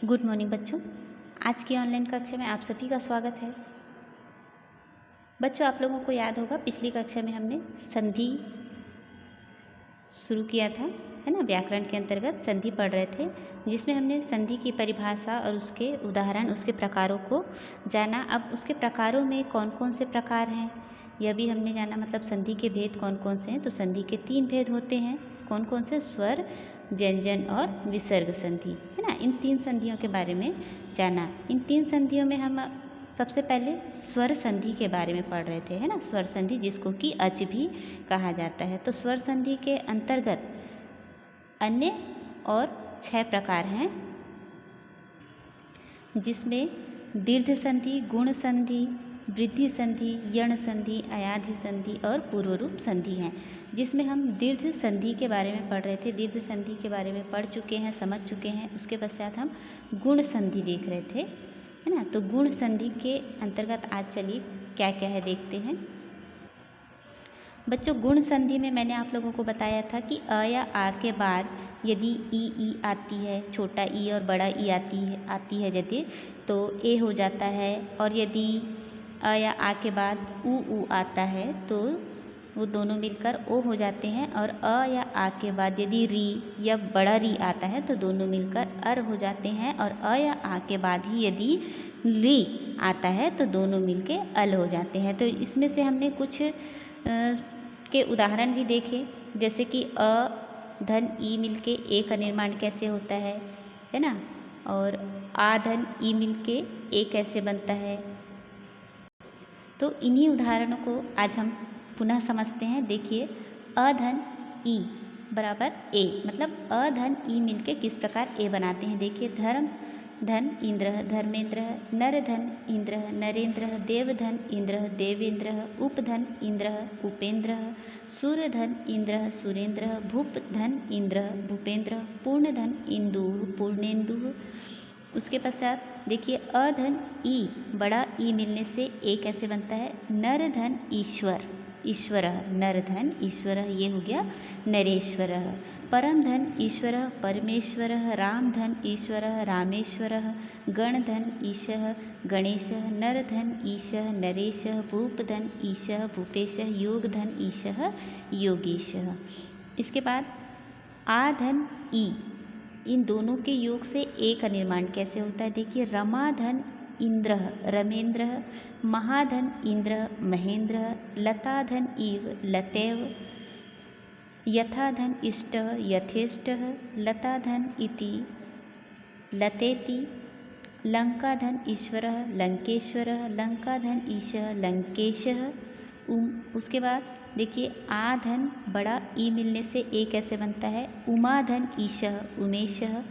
Good morning बच्चों। आज की ऑनलाइन कक्षा में आप सभी का स्वागत है। बच्चों, आप लोगों को याद होगा पिछली कक्षा में हमने संधि शुरू किया था, है ना। व्याकरण के अंतर्गत संधि पढ़ रहे थे, जिसमें हमने संधि की परिभाषा और उसके उदाहरण, उसके प्रकारों को जाना। अब उसके प्रकारों में कौन कौन से प्रकार हैं यह भी हमने जाना, मतलब संधि के भेद कौन कौन से हैं। तो संधि के 3 भेद होते हैं। कौन कौन से? स्वर, व्यंजन और विसर्ग संधि, है ना। इन 3 संधियों के बारे में जाना। इन 3 संधियों में हम सबसे पहले स्वर संधि के बारे में पढ़ रहे थे, है ना। स्वर संधि, जिसको कि अच भी कहा जाता है। तो स्वर संधि के अंतर्गत अन्य और 6 प्रकार हैं, जिसमें दीर्घ संधि, गुण संधि, वृद्धि संधि, यण संधि, अयाधि संधि और पूर्वरूप संधि हैं। जिसमें हम दीर्घ संधि के बारे में पढ़ रहे थे। दीर्घ संधि के बारे में पढ़ चुके हैं, समझ चुके हैं। उसके पश्चात हम गुण संधि देख रहे थे, है ना। तो गुण संधि के अंतर्गत आज चलिए क्या क्या है देखते हैं। बच्चों, गुण संधि में मैंने आप लोगों को बताया था कि अ या आ के बाद यदि ई आती है, छोटा ई और बड़ा ई आती है यदि, तो ए हो जाता है। और यदि अ या आ के बाद ऊ आता है तो वो दोनों मिलकर ओ हो जाते हैं। और अ या आ के बाद यदि री या बड़ा री आता है तो दोनों मिलकर अर हो जाते हैं। और अ या आ के बाद ही यदि री आता है तो दोनों मिलके अल हो जाते हैं। तो इसमें से हमने कुछ के उदाहरण भी देखे, जैसे कि अ धन ई मिलके ए का निर्माण कैसे होता है ना। और आ धन ई मिलके ए कैसे बनता है। तो इन्हीं उदाहरणों को आज हम पुनः समझते हैं। देखिए, अ धन ई बराबर ए, मतलब अ धन ई मिलके किस प्रकार ए बनाते हैं। देखिए, धर्म धन इंद्र धर्मेंद्र, नर धन इंद्र नरेंद्र, देव धन इंद्र देवेंद्र, उपधन इंद्र उपेंद्र, सूर्य धन इंद्र सुरेंद्र, भूप धन इंद्र भूपेंद्र, पूर्ण धन इंदु पूर्णेंदु। उसके पश्चात देखिए, अ धन ई बड़ा ई मिलने से ए कैसे बनता है। नर धन ईश्वर, ईश्वर, नर धन ईश्वर, ये हो गया नरेश्वर। परम धन ईश्वर परमेश्वर, राम धन ईश्वर रामेश्वर, गण धन ईशः गणेश, नर धन ईशः नरेश, भूप धन ईशः भूपेश, योग धन ईशः योगेश। इसके बाद आ धन ई, इन दोनों के योग से ए का निर्माण कैसे होता है। देखिए, रमाधन इंद्र रमेंद्र, महाधन इंद्र महेंद्र, लताधन इव लतेव, यथाधन इष्ट यथेष्ट, लताधन इति लतेति, लंकाधन ईश्वर लंकेश्वर, लंकाधन ईश लंकेश। उसके बाद देखिए, आ धन बड़ा ई मिलने से ए कैसे बनता है। उमाधन ईशः उमेशः,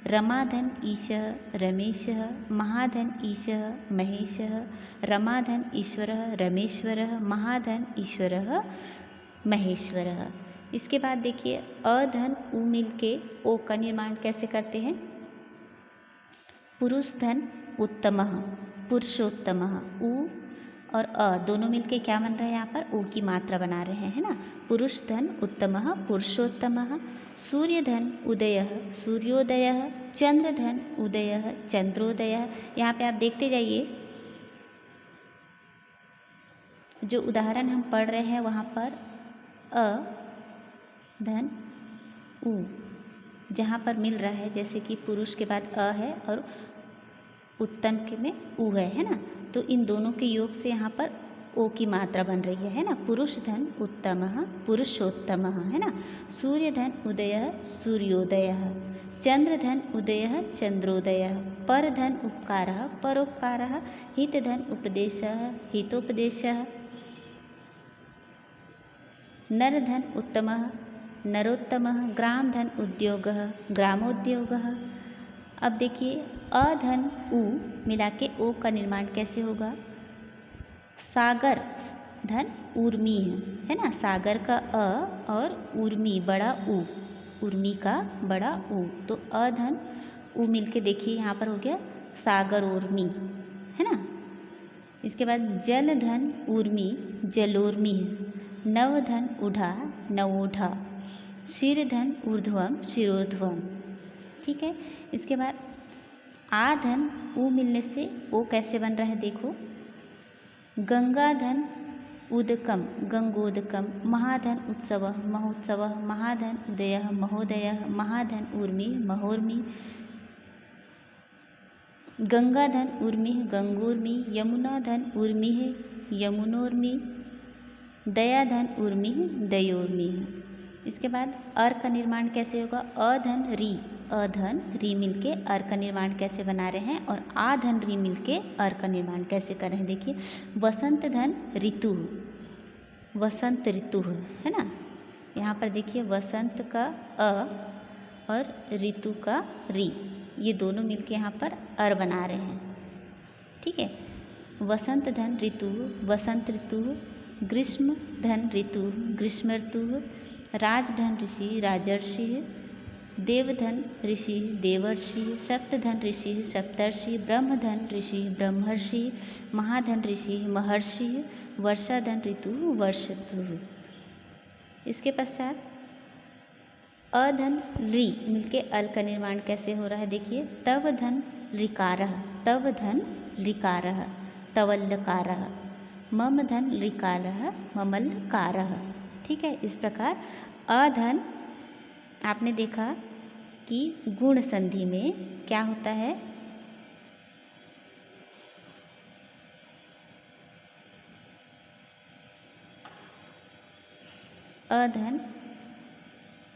रमाधन ईशः रमेशः, महाधन ईशः महेशः, रमाधन ईश्वरः रमेश्वरः, महाधन ईश्वरः महेश्वरः। इसके बाद देखिए, अ धन उ मिल के ओ का निर्माण कैसे करते हैं। पुरुष धन उत्तमः पुरुषोत्तमः, उ और अ दोनों मिलके क्या बन रहे हैं, यहाँ पर ओ की मात्रा बना रहे हैं, है ना। पुरुष धन उत्तमः पुरुषोत्तमः, सूर्य धन उदयः सूर्योदयः, चंद्र धन उदयः चंद्रोदयः। यहाँ पे आप देखते जाइए, जो उदाहरण हम पढ़ रहे हैं वहाँ पर अ धन उ जहाँ पर मिल रहा है, जैसे कि पुरुष के बाद अ है और उत्तम के में उ है ना। तो इन दोनों के योग से यहाँ पर ओ की मात्रा बन रही है ना। पुरुष धन उत्तमः पुरुषोत्तमः, है ना। सूर्य धन उदयः सूर्योदयः, चंद्र धन उदयः चंद्रोदयः, पर धन उपकारः परोपकारः, हित धन उपदेशः हितोपदेशः, नर धन उत्तमः नरोत्तमः, ग्राम धन उद्योगः ग्रामोद्योगः। अब देखिए, अ धन उ मिला के ओ का निर्माण कैसे होगा। सागर धन ऊर्मी है ना। सागर का अ और ऊर्मी बड़ा उ, ऊर्मी का बड़ा उ, तो अ धन उ मिलके देखिए यहाँ पर हो गया सागर ऊर्मी, है ना। इसके बाद जल धन ऊर्मी जलोर्मी, नव धन उढ़ा नवोढ़ा, शिर धन ऊर्ध्वम शिरोर्ध्वम। ठीक है। इसके बाद आ धन ऊ मिलने से ओ कैसे बन रहा है देखो। गंगाधन उदकम गंगोदकम, महाधन उत्सवः महोत्सवः, महाधन उदयः महोदयः, महाधन ऊर्मि महोर्मि, गंगाधन ऊर्मि गंगोर्मि, यमुनाधन ऊर्मि यमुनोर्मि, दयाधन ऊर्मि दयोर्मि। इसके बाद अर का निर्माण कैसे होगा। अधन री मिलके अर का निर्माण कैसे बना रहे हैं और आधन री मिलके अर का निर्माण कैसे कर रहे हैं देखिए। वसंत धन ऋतु, वसंत ऋतु है ना। यहाँ पर देखिए वसंत का अ और ऋतु का री, ये दोनों मिलके यहाँ पर अर बना रहे हैं। ठीक है। वसंत धन ऋतु वसंत ऋतु, ग्रीष्म धन ऋतु ग्रीष्म ऋतु, राजधन ऋषि राजर्षि, देवधन ऋषि देवर्षि, सप्तधन ऋषि सप्तर्षि, ब्रह्मधन ऋषि ब्रह्मर्षि, महाधन ऋषि महर्षि, वर्षाधन ऋतु वर्ष ऋतु। इसके पश्चात अधन री मिलके अल का निर्माण कैसे हो रहा है देखिए। तव धन ऋकारः तव धन ऋकारः, तवल्लकारः, मम धन ऋकारः ममल्लकारः। ठीक है। इस प्रकार अधन आपने देखा कि गुण संधि में क्या होता है। अधन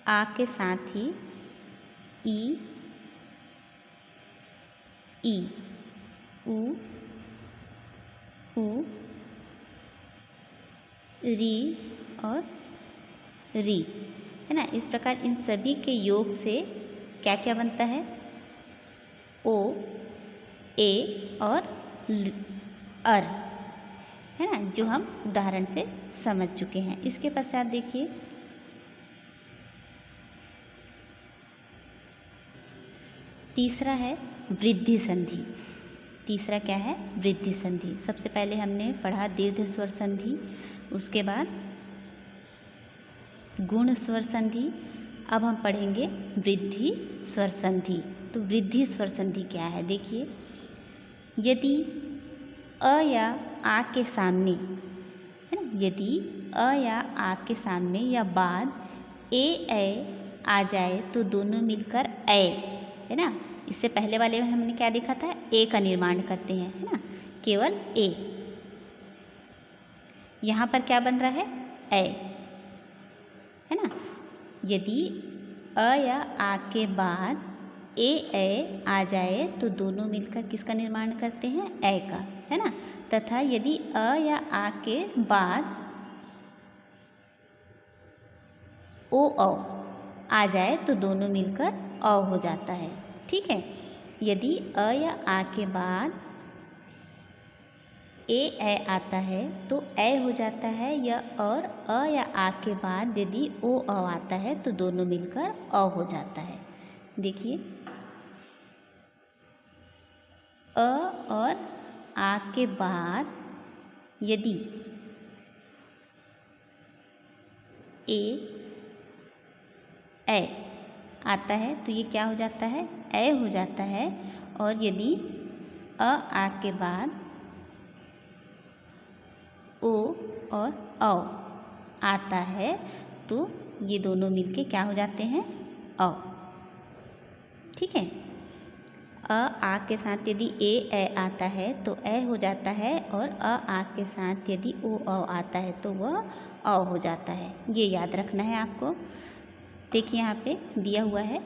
आ के साथ ही ई उ री और री है ना। इस प्रकार इन सभी के योग से क्या क्या बनता है। ओ ए और अर है ना, जो हम उदाहरण से समझ चुके हैं। इसके पश्चात देखिए तीसरा है वृद्धि संधि। तीसरा क्या है। वृद्धि संधि। सबसे पहले हमने पढ़ा दीर्घ स्वर संधि, उसके बाद गुण स्वर संधि, अब हम पढ़ेंगे वृद्धि स्वर संधि। तो वृद्धि स्वर संधि क्या है देखिए। यदि अ या आ के सामने है ना, यदि अ या आ के सामने या बाद ए आ जाए तो दोनों मिलकर ए है ना। इससे पहले वाले में हमने क्या देखा था, ए का निर्माण करते हैं है ना, केवल ए। यहाँ पर क्या बन रहा है, ए है ना। यदि अ या आ के बाद ए आ जाए तो दोनों मिलकर किसका निर्माण करते हैं, ए का है ना। तथा यदि अ या आ के बाद ओ आ जाए तो दोनों मिलकर अ हो जाता है। ठीक है। यदि अ या आ के बाद ए आता है तो ए हो जाता है, या और अ या आ के बाद यदि ओ आता है तो दोनों मिलकर अ हो जाता है। देखिए अ और आ के बाद यदि ए आता है तो ये क्या हो जाता है, ए हो जाता है। और यदि आ के बाद ओ और औ आता है तो ये दोनों मिलके क्या हो जाते हैं, औ। ठीक है। आ के साथ यदि ए आता है तो ए हो जाता है, और आ के साथ यदि ओ आता है तो वह औ हो जाता है। ये याद रखना है आपको। देखिए यहाँ पे दिया हुआ है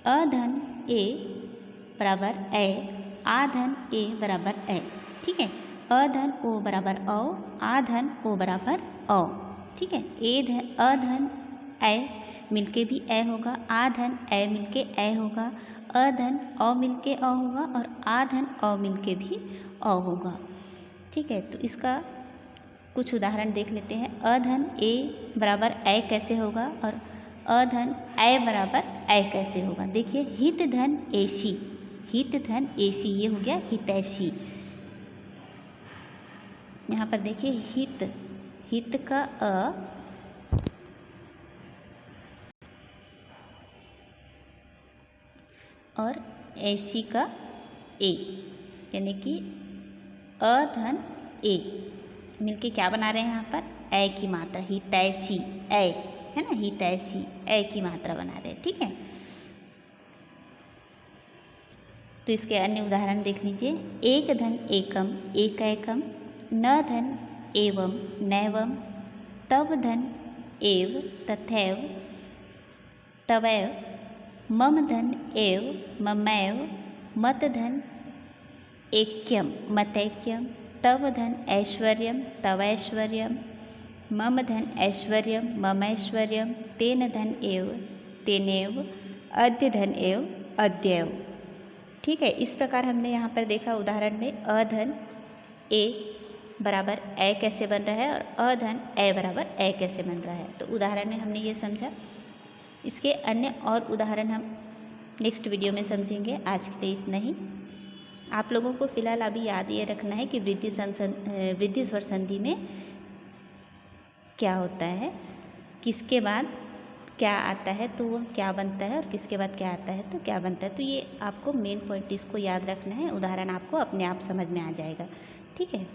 अधन ए बराबर ए, आधन ए बराबर ए। ठीक है। अधन ओ बराबर औ, आधन ओ बराबर औ। ठीक है। अधन ए मिलके भी ए होगा, आधन ए मिलके ए होगा, अधन औ मिलके अ होगा, और आधन अ मिलके भी अ होगा। ठीक है। तो इसका कुछ उदाहरण देख लेते हैं। अधन ए बराबर ए कैसे होगा, और अधन ए बराबर ए कैसे होगा। देखिए हित धन एसी, हित धन एसी, ये हो गया हितैषी। यहाँ पर देखिए हित का अ और ऐसी का ए, यानी कि अ धन ए मिलके क्या बना रहे हैं यहाँ पर ए की मात्रा, हितैषी ए है ना, हितैषी ए की मात्रा बना रहे हैं। ठीक है, तो इसके अन्य उदाहरण देख लीजिए। एक धन एकम एकैकम, न धन एवं नैवम, तव धन एव तथैव तवैव, मम धन एव ममैव, मत धन ऐक्यम मतैक्यम, तव धन ऐश्वर्यम तवैश्वर्यम, मम धन ऐश्वर्यम ममैश्वर्यम, तेन धन एव तेनेव, अद्य धन एव अद्यैव। ठीक है, इस प्रकार हमने यहाँ पर देखा उदाहरण में अधन ए बराबर ए कैसे बन रहा है और अधन ए बराबर ए कैसे बन रहा है। तो उदाहरण में हमने ये समझा। इसके अन्य और उदाहरण हम नेक्स्ट वीडियो में समझेंगे। आज के लिए इतना ही। आप लोगों को फिलहाल अभी याद ये रखना है कि वृद्धि स्वर संधि में क्या होता है, किसके बाद क्या आता है तो वो क्या बनता है, और किसके बाद क्या आता है तो क्या बनता है। तो ये आपको मेन पॉइंट इसको याद रखना है, उदाहरण आपको अपने आप समझ में आ जाएगा। ठीक है।